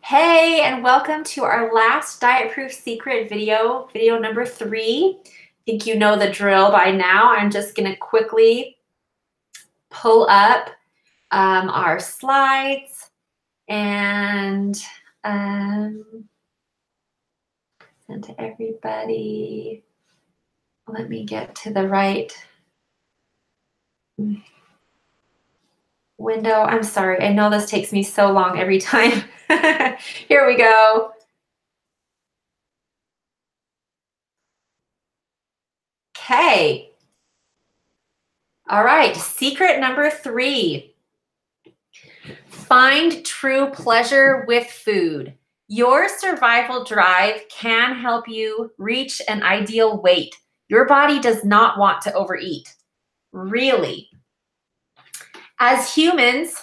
Hey, and welcome to our last Diet Proof Secret video number 3. I think you know the drill by now. I'm just going to quickly pull up our slides and send to everybody. Let me get to the right window. I'm sorry. I know this takes me so long every time. Here we go. Okay. All right. Secret number 3. Find true pleasure with food. Your survival drive can help you reach an ideal weight. Your body does not want to overeat. Really. As humans,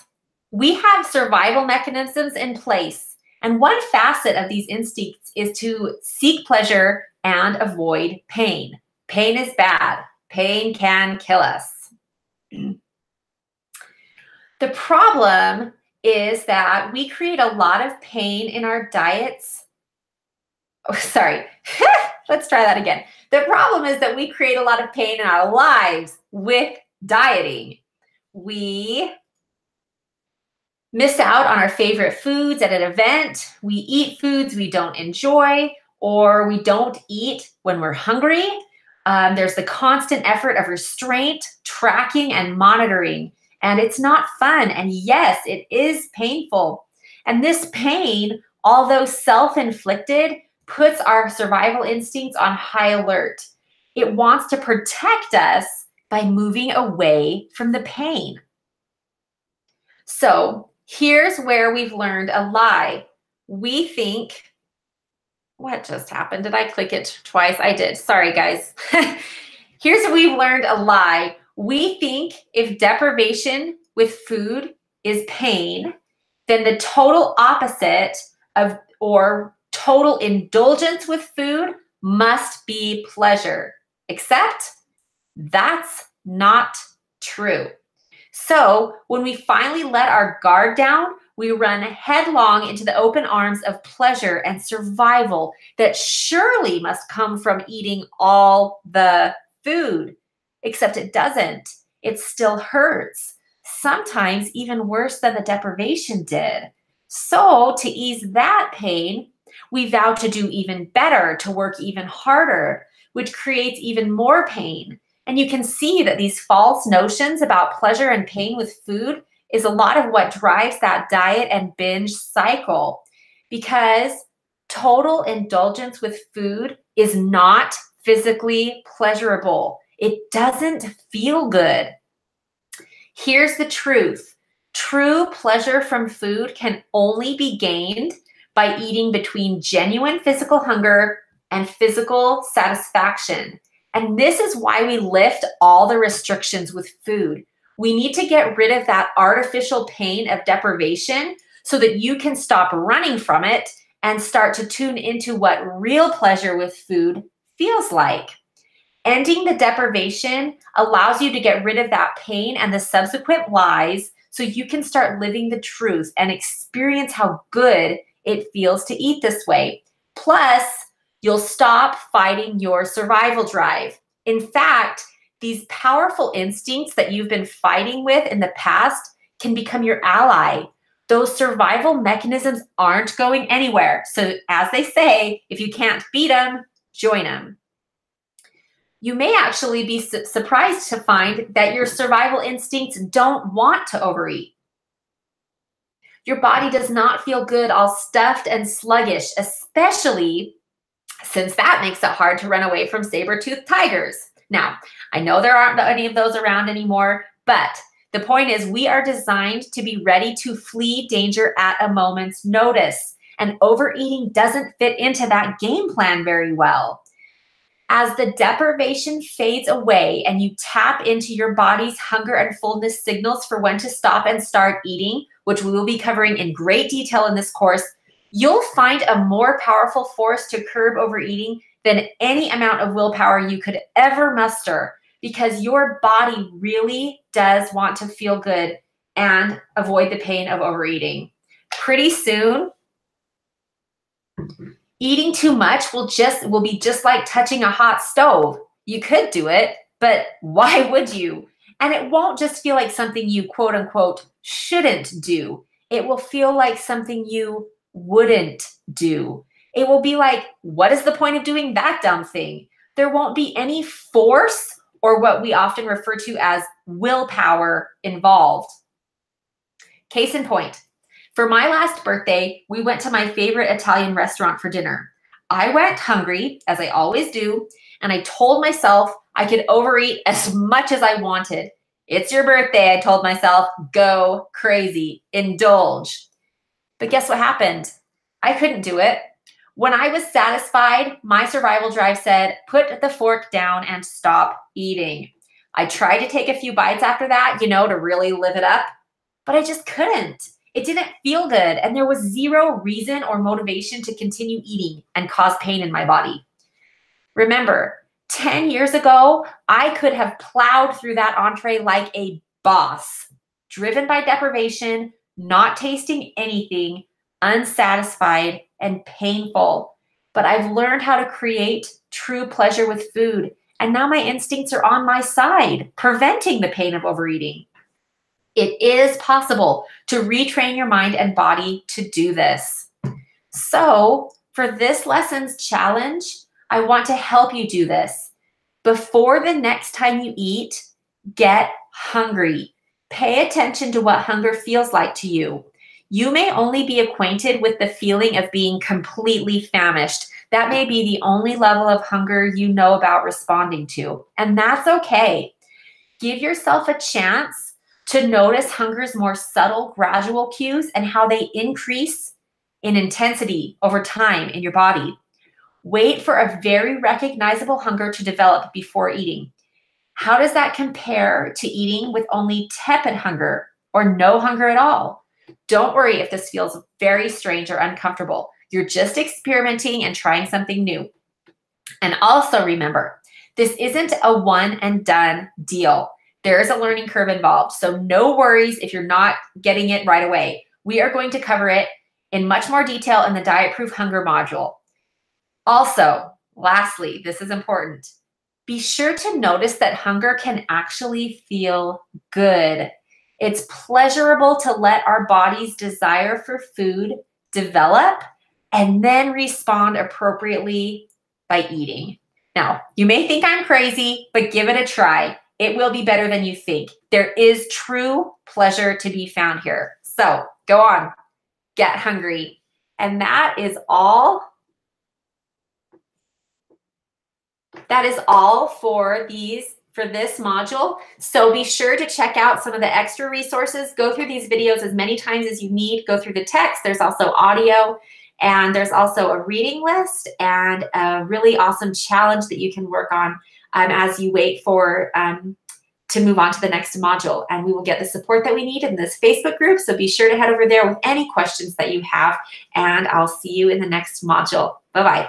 we have survival mechanisms in place. And one facet of these instincts is to seek pleasure and avoid pain. Pain is bad. Pain can kill us. The problem is that we create a lot of pain in our diets. Oh, sorry. Let's try that again. The problem is that we create a lot of pain in our lives with dieting. We miss out on our favorite foods at an event. We eat foods we don't enjoy, or we don't eat when we're hungry. There's the constant effort of restraint, tracking, and monitoring. And it's not fun. And yes, it is painful. And this pain, although self-inflicted, puts our survival instincts on high alert. It wants to protect us by moving away from the pain. So here's where we've learned a lie. We think, what just happened? Did I click it twice? I did. Sorry, guys. Here's where we've learned a lie. We think if deprivation with food is pain, then the total opposite of, or total indulgence with food must be pleasure. Except that's not true. So when we finally let our guard down, we run headlong into the open arms of pleasure and survival that surely must come from eating all the food. Except it doesn't. It still hurts. Sometimes even worse than the deprivation did. So to ease that pain, we vow to do even better, to work even harder, which creates even more pain. And you can see that these false notions about pleasure and pain with food is a lot of what drives that diet and binge cycle, because total indulgence with food is not physically pleasurable. It doesn't feel good. Here's the truth. True pleasure from food can only be gained by eating between genuine physical hunger and physical satisfaction. And this is why we lift all the restrictions with food. We need to get rid of that artificial pain of deprivation so that you can stop running from it and start to tune into what real pleasure with food feels like. Ending the deprivation allows you to get rid of that pain and the subsequent lies so you can start living the truth and experience how good it feels to eat this way. Plus, you'll stop fighting your survival drive. In fact, these powerful instincts that you've been fighting with in the past can become your ally. Those survival mechanisms aren't going anywhere. So as they say, if you can't beat them, join them. You may actually be surprised to find that your survival instincts don't want to overeat. Your body does not feel good all stuffed and sluggish, especially since that makes it hard to run away from saber-toothed tigers. Now, I know there aren't any of those around anymore, but the point is we are designed to be ready to flee danger at a moment's notice, and overeating doesn't fit into that game plan very well. As the deprivation fades away and you tap into your body's hunger and fullness signals for when to stop and start eating, which we will be covering in great detail in this course, you'll find a more powerful force to curb overeating than any amount of willpower you could ever muster, because your body really does want to feel good and avoid the pain of overeating. Pretty soon, Eating too much will be just like touching a hot stove. You could do it, but why would you? And it won't just feel like something you quote unquote shouldn't do. It will feel like something you wouldn't do. It will be like, what is the point of doing that dumb thing? There won't be any force or what we often refer to as willpower involved. Case in point, for my last birthday, we went to my favorite Italian restaurant for dinner. I went hungry, as I always do, and I told myself I could overeat as much as I wanted. It's your birthday, I told myself, go crazy, indulge. But guess what happened? I couldn't do it. When I was satisfied, my survival drive said, put the fork down and stop eating. I tried to take a few bites after that, to really live it up, but I just couldn't. It didn't feel good, and there was zero reason or motivation to continue eating and cause pain in my body. Remember, 10 years ago, I could have plowed through that entree like a boss, driven by deprivation, not tasting anything, unsatisfied, and painful. But I've learned how to create true pleasure with food, and now my instincts are on my side, preventing the pain of overeating. It is possible to retrain your mind and body to do this. So, for this lesson's challenge, I want to help you do this. Before the next time you eat, get hungry. Pay attention to what hunger feels like to you. You may only be acquainted with the feeling of being completely famished. That may be the only level of hunger you know about responding to, and that's okay. Give yourself a chance to notice hunger's more subtle, gradual cues and how they increase in intensity over time in your body. Wait for a very recognizable hunger to develop before eating. How does that compare to eating with only tepid hunger or no hunger at all? Don't worry if this feels very strange or uncomfortable. You're just experimenting and trying something new. And also remember, this isn't a one and done deal. There is a learning curve involved, so no worries if you're not getting it right away. We are going to cover it in much more detail in the Diet Proof Hunger module. Also, lastly, this is important. Be sure to notice that hunger can actually feel good. It's pleasurable to let our body's desire for food develop and then respond appropriately by eating. Now, you may think I'm crazy, but give it a try. It will be better than you think. There is true pleasure to be found here. So go on, get hungry. And that is all for this module. So be sure to check out some of the extra resources. Go through these videos as many times as you need. Go through the text. There's also audio, and there's also a reading list and a really awesome challenge that you can work on as you wait for to move on to the next module. And we will get the support that we need in this Facebook group. So be sure to head over there with any questions that you have, and I'll see you in the next module. Bye-bye.